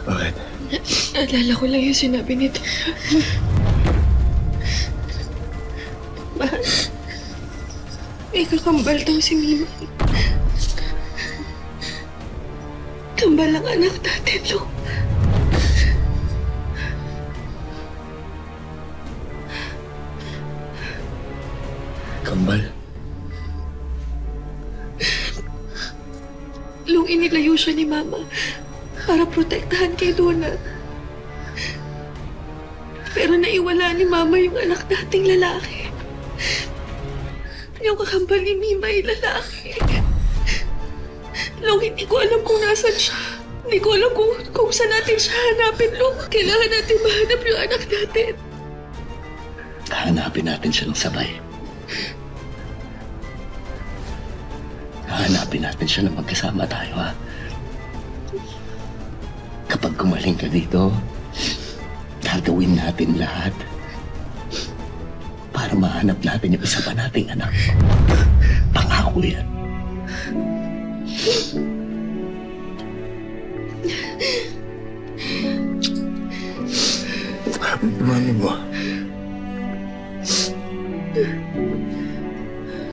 Bakit? Naalala ko lang yung sinabi nito. Mahal, may kakambal daw si Mima. Kambal ang anak natin, Lo. Kambal? Lo, inilayo siya ni Mama para protektahan kay Donna. Pero naiwala ni Mama yung anak nating lalaki. Yung kakambal ni Mima ay lalaki. Lo, hindi ko alam kung nasan siya. Hindi ko alam kung saan natin siya hanapin, Lo. Kailangan natin mahanap yung anak natin. Hanapin natin siya ng sabay. Hanapin natin siya ng magkasama tayo, ha? Kapag gumaling ka dito, gagawin natin lahat para mahanap natin yung isa pa nating anak. Pangako yan. Mami mo.